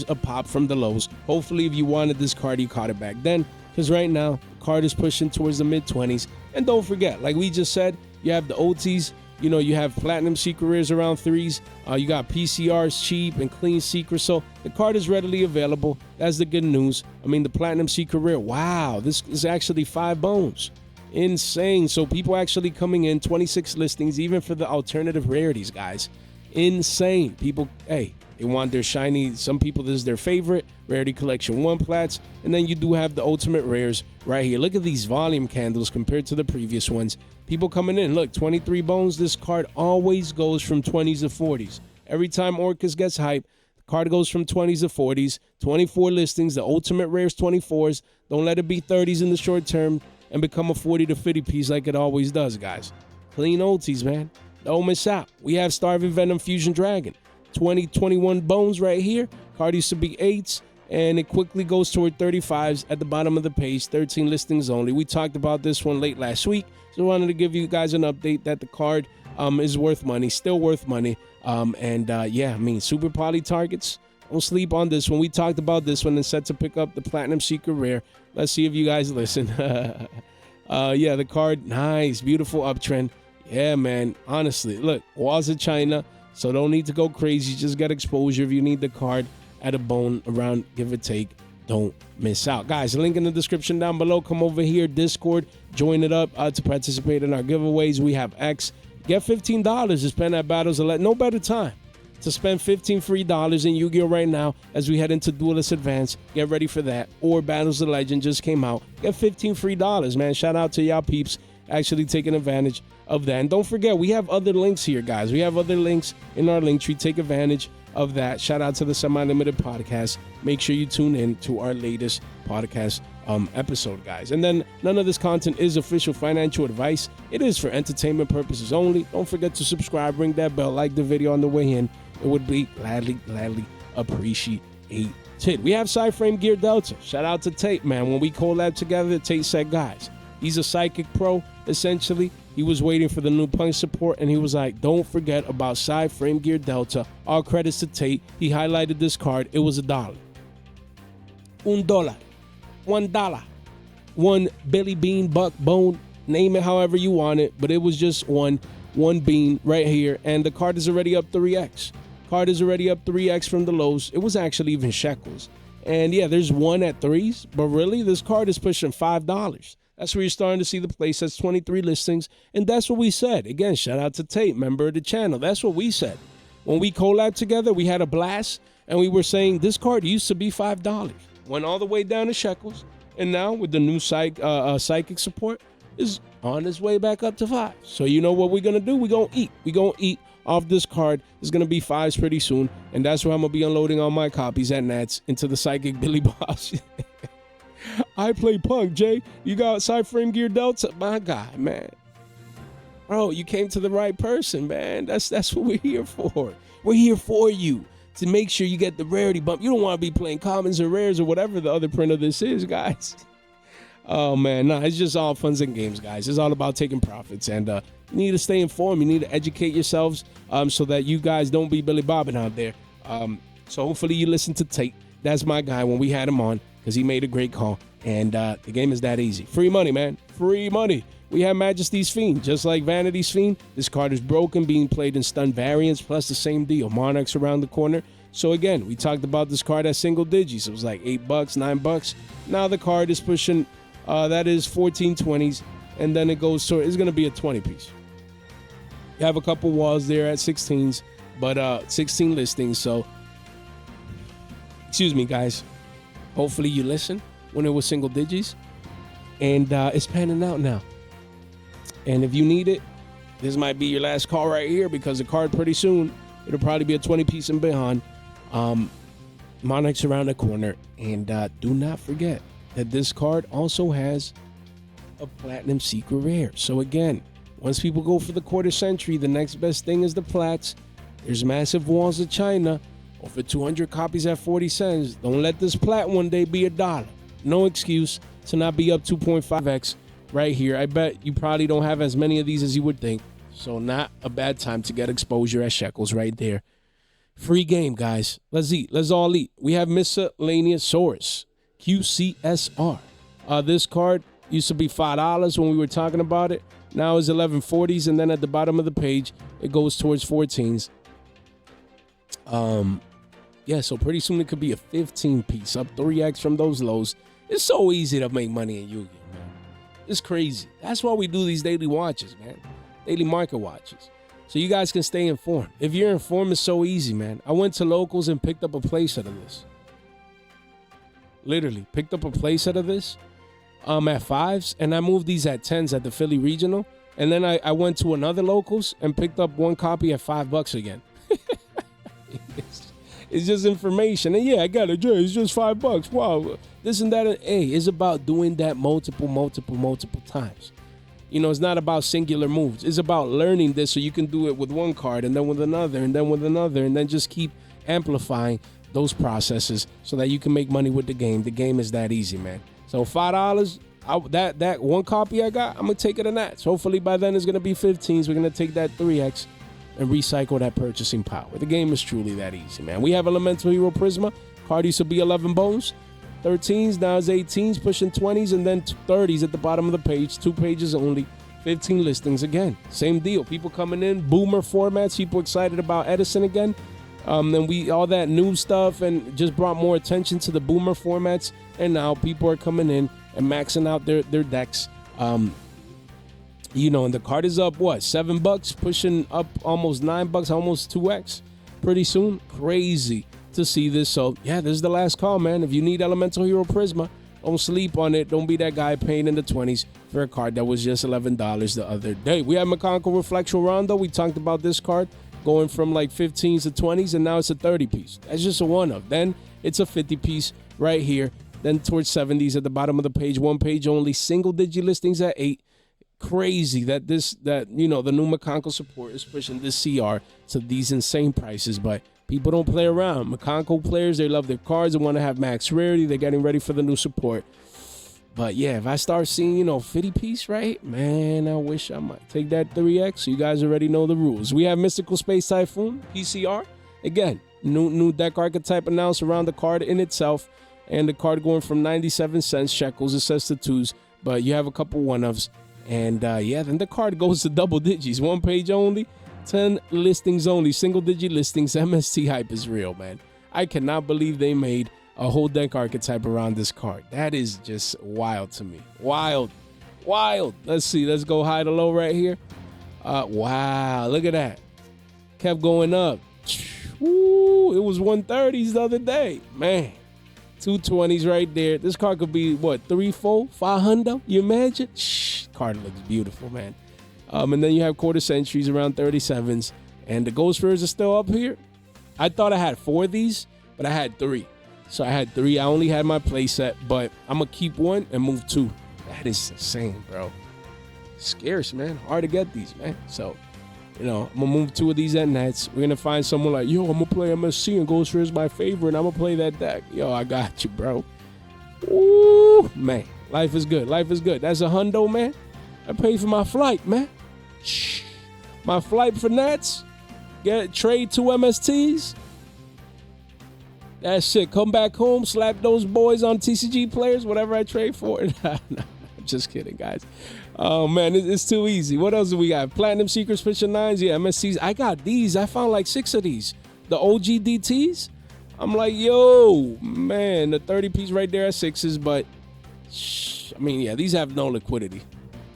a pop from the lows. Hopefully, if you wanted this card, you caught it back then, because right now, the card is pushing towards the mid-20s. And don't forget, like we just said, you have the OTs. You have platinum secret rares around 3s. You got PCRs, cheap and clean secrets. So the card is readily available. That's the good news. The platinum secret rare. Wow, this is actually 5 bones. Insane. So people actually coming in, 26 listings, even for the alternative rarities, guys. Insane. People, they want their shiny. Some people, this is their favorite. Rarity Collection 1 plats. And then you do have the ultimate rares right here. Look at these volume candles compared to the previous ones. People coming in. Look, 23 bones. This card always goes from 20s to 40s. Every time Orcus gets hype, the card goes from 20s to 40s. 24 listings. The ultimate rares 24s. Don't let it be 30s in the short term and become a 40 to 50 piece like it always does, guys. Clean OTs, man. Don't miss out. We have Starving Venom Fusion Dragon. 21 bones right here. Card used to be 8s. And it quickly goes toward 35s at the bottom of the page. 13 listings only. We talked about this one late last week. So I wanted to give you guys an update that the card is worth money. Still worth money. Super poly targets. Don't sleep on this one. We talked about this one and set to pick up the Platinum Secret Rare. Let's see if you guys listen. The card. Nice. Beautiful uptrend. Yeah, man. Honestly, look. Walls of China. So don't need to go crazy. Just get exposure if you need the card. At a bone around, give or take. Don't miss out. Guys, link in the description down below. Come over here, Discord. Join it up to participate in our giveaways. We have X. Get $15 to spend at Battles of Legend. No better time to spend $15 free in Yu-Gi-Oh! Right now as we head into Duelist Advance. Get ready for that. Or Battles of Legend just came out. Get $15 free, man. Shout out to y'all peeps actually taking advantage of that. And don't forget, we have other links here, guys. We have other links in our link tree. Take advantage of that. Shout out to the Semi-Limited Podcast. Make sure you tune in to our latest podcast episode, guys. And then none of this content is official financial advice. It is for entertainment purposes only. Don't forget to subscribe, ring that bell, like the video on the way in. It would be gladly appreciated. We have Psyframe Gear Delta. Shout out to Tate, man. When we collab together, Tate said, guys, he's a psychic pro, essentially. He was waiting for the new Punk support, and he was like, don't forget about Psyframe Gear Delta. All credits to Tate. He highlighted this card. It was $1. $1. $1. One Billy Bean, Buck, Bone, name it however you want it, but it was just one one bean right here, and the card is already up 3x. Card is already up 3x from the lows. It was actually even shekels. And yeah, there's one at 3s, but really, this card is pushing $5. That's where you're starting to see the place. That's 23 listings, and that's what we said. Again, shout out to Tate, member of the channel. That's what we said. When we collabed together, we had a blast, and we were saying this card used to be $5. Went all the way down to shekels, and now with the new psychic support, is on his way back up to 5. So you know what we're going to do? We're going to eat. We're going to eat off this card. It's going to be 5s pretty soon, and that's where I'm going to be unloading all my copies at Nats into the psychic Billy Boss. I play Punk, Jay. You got side frame gear delta? My guy, man. Bro, you came to the right person, man. That's what we're here for. We're here for you to make sure you get the rarity bump. You don't want to be playing commons or rares or whatever the other print of this is, guys. Oh, man. Nah, it's just all funs and games, guys. It's all about taking profits. And you need to stay informed. You need to educate yourselves so that you guys don't be Billy Bobbing out there. So hopefully you listen to Tate. That's my guy when we had him on because he made a great call. And the game is that easy. Free money, man. Free money. We have Majesty's Fiend. Just like Vanity's Fiend, this card is broken, being played in stun variants, plus the same deal. Monarchs around the corner. So again, we talked about this card at single digits. It was like $8, $9. Now the card is pushing... that is 1420s, and then it goes to, it's going to be a 20 piece. You have a couple walls there at 16s, but 16 listings. So, excuse me, guys. Hopefully you listen when it was single digits, and it's panning out now. And if you need it, this might be your last call right here because the card pretty soon, it'll probably be a 20 piece and beyond. Monarchs around the corner, and do not forget that this card also has a platinum secret rare. So again, once people go for the quarter century, the next best thing is the plats. There's massive walls of China. Over 200 copies at 40 cents. Don't let this plat one day be $1. No excuse to not be up 2.5x right here. I bet you probably don't have as many of these as you would think. So not a bad time to get exposure at shekels right there. Free game, guys. Let's eat. Let's all eat. We have Miscellaneous Source. QCSR. This card used to be $5 when we were talking about it. Now it's 1140s, and then at the bottom of the page, it goes towards 14s. Yeah, so pretty soon it could be a 15 piece, up 3x from those lows. It's so easy to make money in Yu-Gi-Oh, man. It's crazy. That's why we do these daily watches, man. Daily market watches. So you guys can stay informed. If you're informed, it's so easy, man. I went to locals and picked up a playset of this. Literally picked up a playset of this at 5s, and I moved these at 10s at the Philly Regional, and then I went to another locals and picked up one copy at $5 again. It's just information, and yeah, I got it, Jay. It's just $5. Wow, this and that. Hey, it's about doing that multiple times. You know, it's not about singular moves. It's about learning this so you can do it with one card and then with another and then with another, and then just keep amplifying those processes so that you can make money with the game. The game is that easy, man. So $5, that one copy I got, I'm going to take it in that. So hopefully by then it's going to be 15s. We're going to take that 3x and recycle that purchasing power. The game is truly that easy, man. We have Elemental Hero Prisma. Card used to be 11 bones. 13s, now it's 18s, pushing 20s, and then 30s at the bottom of the page. 2 pages only. 15 listings again. Same deal. People coming in. Boomer formats. People excited about Edison again. And we all that new stuff and just brought more attention to the boomer formats, and now people are coming in and maxing out their decks. You know, and the card is up what, $7, pushing up almost $9, almost 2x pretty soon. Crazy to see this. So yeah, this is the last call, man. If you need Elemental Hero Prisma, don't sleep on it. Don't be that guy paying in the 20s for a card that was just $11 the other day. We have Mechanical Reflectual Rondo. We talked about this card going from like 15s to 20s, and now it's a 30 piece. That's just a one-of. Then it's a 50 piece right here. Then towards 70s at the bottom of the page. One page only. Single digit listings at 8. Crazy that you know, the new mechanical support is pushing this CR to these insane prices, but people don't play around. Mechanical players, they love their cards and want to have max rarity. They're getting ready for the new support. But yeah, if I start seeing, you know, 50 piece, right, man, I wish I might take that 3x. You guys already know the rules. We have Mystical Space Typhoon, PCR. Again, new deck archetype announced around the card in itself, and the card going from 97 cents shekels. It says to 2s, but you have a couple one-ofs. And yeah, then the card goes to double digits. 1 page only, 10 listings only, single digit listings. MST hype is real, man. I cannot believe they made a whole deck archetype around this card. That is just wild to me. Wild. Let's see. Let's go high to low right here. Wow, look at that. Kept going up. Woo, it was 130s the other day. Man, 220s right there. This card could be, what, 3, 4, 500? You imagine? Card looks beautiful, man. And then you have quarter centuries around 37s. And the Ghost Rares are still up here. I thought I had 4 of these, but I had 3. So I had 3. I only had my play set, but I'm going to keep 1 and move 2. That is insane, bro. Scarce, man. Hard to get these, man. So, you know, I'm going to move 2 of these at Nets. We're going to find someone like, yo, I'm going to play MSC and Ghost Rares my favorite, and I'm going to play that deck. Yo, I got you, bro. Ooh, man. Life is good. Life is good. That's a hundo, man. I paid for my flight, man. Shh. My flight for Nets. Trade 2 MSTs. That shit. Come back home, slap those boys on TCG players, whatever I trade for. I'm just kidding, guys. Oh, man, it's too easy. What else do we got? Platinum Secret Special 9s. Yeah, MSCs. I got these. I found like 6 of these. The OG DTs. I'm like, yo, man, the 30-piece right there at 6s. But, I mean, yeah, these have no liquidity.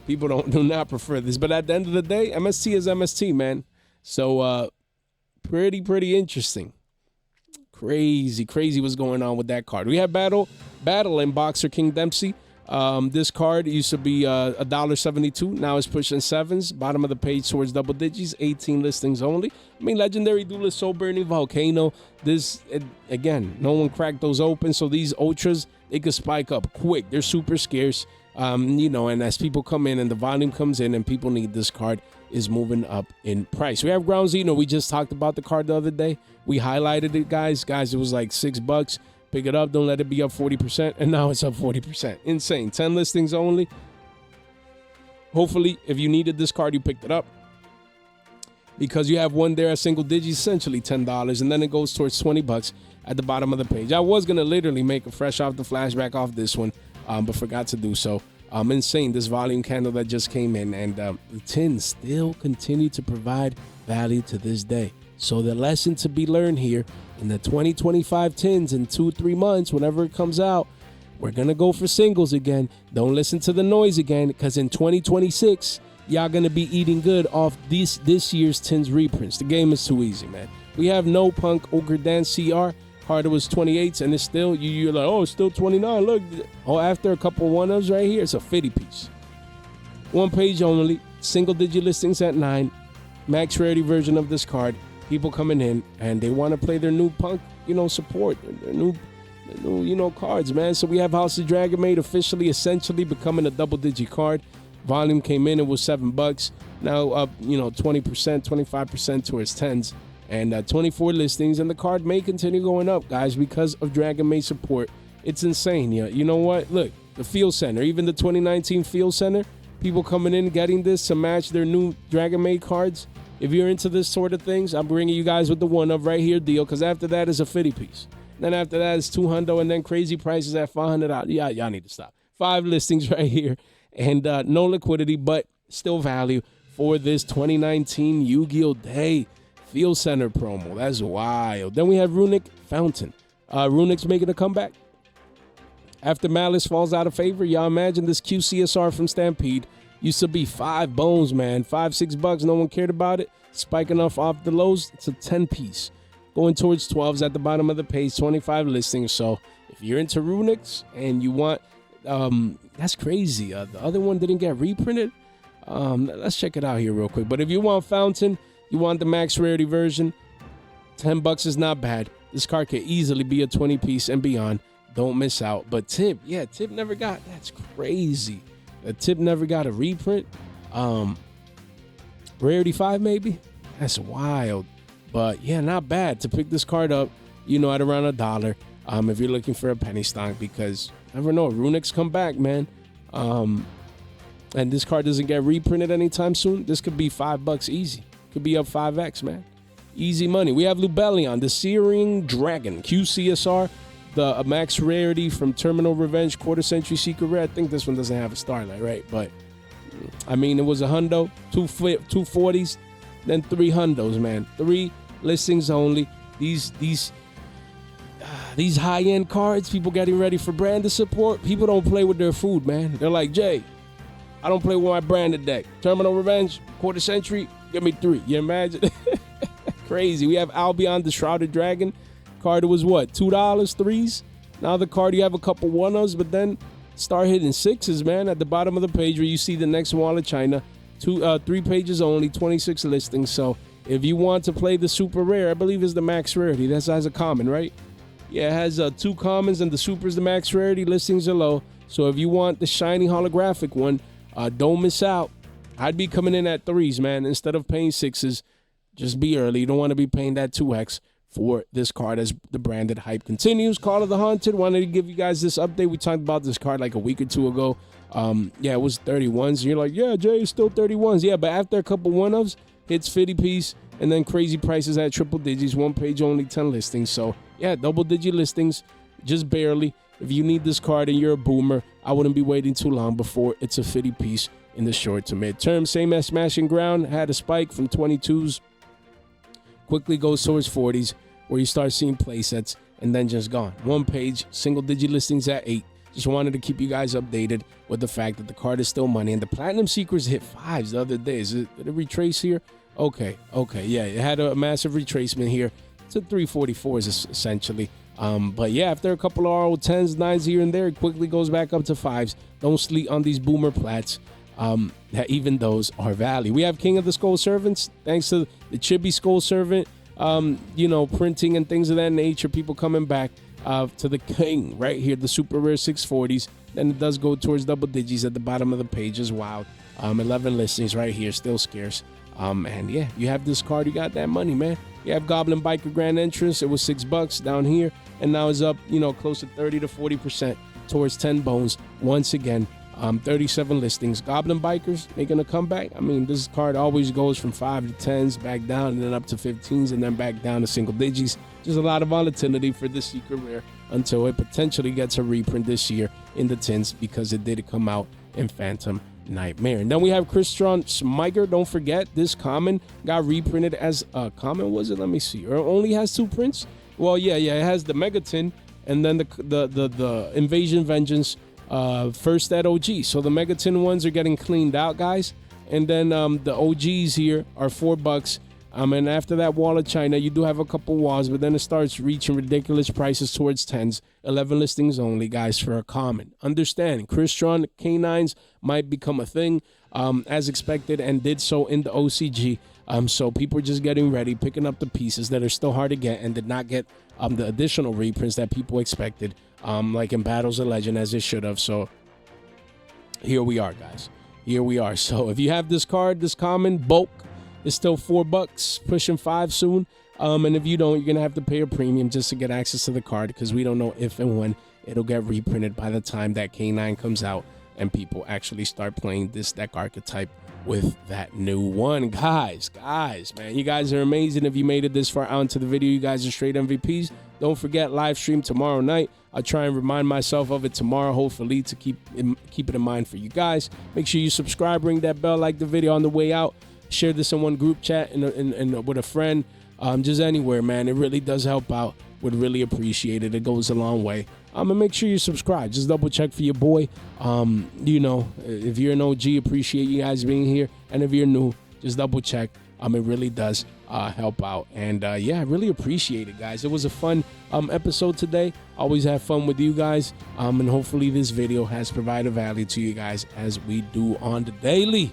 People do not prefer this. But at the end of the day, MST is MST, man. So, pretty interesting. Crazy what's going on with that card. We have Battle and Boxer King Dempsey. This card used to be $1.72. Now it's pushing 7s. Bottom of the page towards double digits. 18 listings only. I mean, Legendary Duelist, Soul Burning Volcano. Again, no one cracked those open. So these Ultras, they could spike up quick. They're super scarce. You know, and as people come in and the volume comes in and people need this card, is moving up in price. We have Ground Zeno. We just talked about the card the other day. We highlighted it, guys. It was like $6. Pick it up. Don't let it be up 40%. And now it's up 40%. Insane. 10 listings only. Hopefully, if you needed this card, you picked it up. Because you have one there at single digits, essentially $10. And then it goes towards $20 at the bottom of the page. I was going to literally make a fresh off the flashback off this one, but forgot to do so. Insane, this volume candle that just came in, and the tins still continue to provide value to this day. So the lesson to be learned here in the 2025 tins in 2-3 months, whenever it comes out, we're gonna go for singles again. Don't listen to the noise again, because in 2026 y'all gonna be eating good off this year's tins reprints. The game is too easy, man. We have No Punk Ogre Dance CR. Harder was 28s, and it's still, you're like, oh, it's still 29. Look, oh, after a couple one-ups right here, it's a 50 piece. 1 page only, single digit listings at 9. Max rarity version of this card. People coming in, and they want to play their new Punk, support, their new, cards, man. So we have House of Dragon Maid officially, essentially becoming a double digit card. Volume came in, it was $7. Now up, 20%, 25% towards 10s. And 24 listings, and the card may continue going up, guys, because of Dragon Maid support. It's insane. Yeah, you know what? Look, the Field Center, even the 2019 Field Center, people coming in getting this to match their new Dragon Maid cards. If you're into this sort of things, I'm bringing you guys with the one-up right here deal, because after that is a 50 piece. Then after that is $200, and then crazy prices at $500. Yeah, y'all need to stop. 5 listings right here, and no liquidity, but still value for this 2019 Yu-Gi-Oh! Day Field Center promo. That's wild. Then we have Runic Fountain. Runic's making a comeback. After Malice falls out of favor, y'all imagine this QCSR from Stampede. Used to be 5 bones, man. $5-6. No one cared about it. Spiking off the lows. It's a 10 piece. Going towards 12s at the bottom of the page. 25 listings. So if you're into Runics and you want, that's crazy. The other one didn't get reprinted. Let's check it out here real quick. But if you want Fountain, you want the max rarity version, $10 is not bad. This card can easily be a 20 piece and beyond. Don't miss out. But Tip never got, that's crazy. Tip never got a reprint. Rarity 5 maybe? That's wild. But yeah, not bad to pick this card up, at around $1. If you're looking for a penny stock, because I never know, Runics come back, man. And this card doesn't get reprinted anytime soon. This could be $5 easy. Could be up 5x, man. Easy money. We have Lubellon, the Searing Dragon, QCSR, the max rarity from Terminal Revenge, quarter century secret rare. I think this one doesn't have a starlight, right? But I mean, it was a hundo, two 40s, then 3 hundos, man. 3 listings only. These high-end cards, people getting ready for branded support. People don't play with their food, man. They're like, Jay, I don't play with my branded deck. Terminal Revenge, quarter century, give me 3. You imagine? Crazy. We have Albon, the Shrouded Dragon. Card was what? $2, 3s? Now the card, you have a couple 1-ofs, but then start hitting 6s, man. At the bottom of the page where you see the next Wall of China. 3 pages only, 26 listings. So if you want to play the super rare, I believe is the max rarity. That has a common, right? Yeah, it has 2 commons and the super is the max rarity. Listings are low. So if you want the shiny holographic one, don't miss out. I'd be coming in at 3s, man. Instead of paying 6s, just be early. You don't want to be paying that 2x for this card as the branded hype continues. Call of the Haunted. Wanted to give you guys this update. We talked about this card like a week or 2 ago. Yeah, it was 31s. You're like, yeah, Jay, it's still 31s. Yeah, but after a couple 1-ofs, hits 50 piece, and then crazy prices at triple digits. 1 page only, 10 listings. So, yeah, double-digit listings, just barely. If you need this card and you're a boomer, I wouldn't be waiting too long before it's a 50 piece in the short to mid-term. Same as Smashing Ground. Had a spike from 22s. Quickly goes towards 40s, where you start seeing play sets, and then just gone. 1 page, single-digit listings at 8. Just wanted to keep you guys updated with the fact that the card is still money. And the Platinum Secrets hit 5s the other day. Did it retrace here? Okay. Yeah, it had a massive retracement here to 344s essentially. But yeah, after a couple of RO10s, 9s here and there, it quickly goes back up to 5s. Don't sleep on these boomer plats. That even those are value. We have King of the Skull Servants. Thanks to the Chibi Skull Servant, printing and things of that nature, people coming back to the king right here, the super rare 640s. Then it does go towards double digits at the bottom of the page as well. 11 listings right here, still scarce. And yeah, you have this card, you got that money, man. You have Goblin Biker Grand Entrance. It was $6 down here, and now it's up, close to 30 to 40% towards 10 bones once again. 37 listings. Goblin Bikers making a comeback. I mean, this card always goes from 5 to 10s, back down, and then up to 15s, and then back down to single digits. Just a lot of volatility for this secret rare until it potentially gets a reprint this year in the 10s, because it did come out in Phantom Nightmare. And then we have Tron Miger. Don't forget, this common got reprinted as a common. Was it? Let me see. Or only has 2 prints. Well, yeah. It has the Megaton and then the Invasion Vengeance. First at OG. So the Megaton ones are getting cleaned out, guys. And then the OGs here are $4. And after that Wall of China, you do have a couple walls, but then it starts reaching ridiculous prices towards 10s. 11 listings only, guys, for a common. Understand, Tron K9s might become a thing as expected, and did so in the OCG. So people are just getting ready, picking up the pieces that are still hard to get and did not get the additional reprints that people expected, like in Battles of Legend, as it should have. So here we are, guys. Here we are. So if you have this card, this common bulk, it's still $4, pushing 5 soon. And if you don't, you're gonna have to pay a premium just to get access to the card, because we don't know if and when it'll get reprinted by the time that K9 comes out and people actually start playing this deck archetype with that new one. Guys, man, you guys are amazing. If you made it this far out into the video, you guys are straight MVPs. Don't forget, live stream tomorrow night. I'll try and remind myself of it tomorrow, hopefully, to keep it in mind for you guys. Make sure you subscribe, ring that bell, like the video on the way out. Share this in one group chat and with a friend, just anywhere, man. It really does help out. Would really appreciate it. It goes a long way. And make sure you subscribe. Just double check for your boy. If you're an OG, appreciate you guys being here. And if you're new, just double check. It really does help out. And yeah, I really appreciate it, guys. It was a fun episode today. Always have fun with you guys. And hopefully this video has provided value to you guys, as we do on the daily.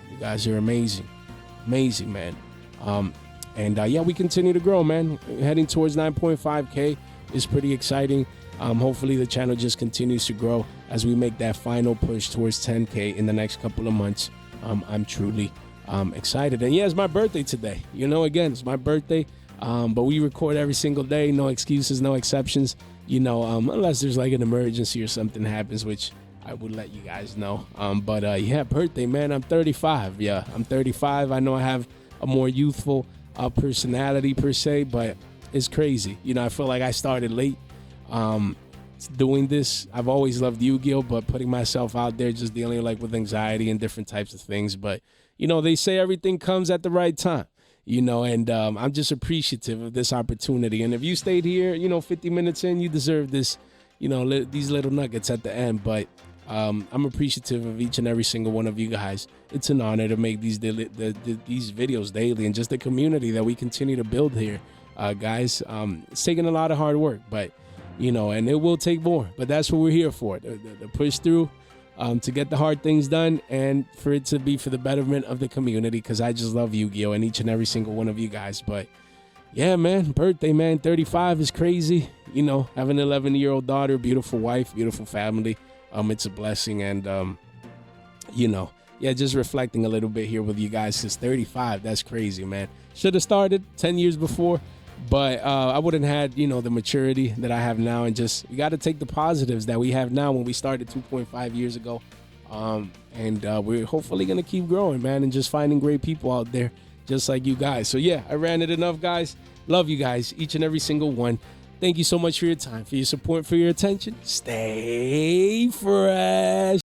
You guys are amazing. Amazing, man. Yeah, we continue to grow, man. Heading towards 9.5K is pretty exciting. Hopefully the channel just continues to grow as we make that final push towards 10K in the next couple of months. I'm truly excited. And yeah, it's my birthday today. Again, it's my birthday. But we record every single day. No excuses, no exceptions. Unless there's like an emergency or something happens, which I would let you guys know. Yeah, birthday, man. I'm 35. Yeah, I'm 35. I know I have a more youthful personality per se, but it's crazy. I feel like I started late. doing this. I've always loved Yu-Gi-Oh, but putting myself out there, just dealing like with anxiety and different types of things. But they say everything comes at the right time. And I'm just appreciative of this opportunity. And if you stayed here, 50 minutes in, you deserve this, these little nuggets at the end. But I'm appreciative of each and every single one of you guys. It's an honor to make these videos daily, and just the community that we continue to build here, guys. It's taking a lot of hard work, but and it will take more. But that's what we're here for: the push through, to get the hard things done, and for it to be for the betterment of the community. Because I just love Yu-Gi-Oh and each and every single one of you guys. But yeah, man, birthday, man, 35 is crazy. Have an 11-year-old daughter, beautiful wife, beautiful family. It's a blessing, and just reflecting a little bit here with you guys. Since 35, that's crazy, man. Should have started 10 years before, but I wouldn't have had the maturity that I have now. And just, we got to take the positives that we have now when we started 2.5 years ago, and we're hopefully gonna keep growing, man, and just finding great people out there just like you guys. So yeah, I ran it enough, guys. Love you guys, each and every single one. Thank you so much for your time, for your support, for your attention. Stay fresh.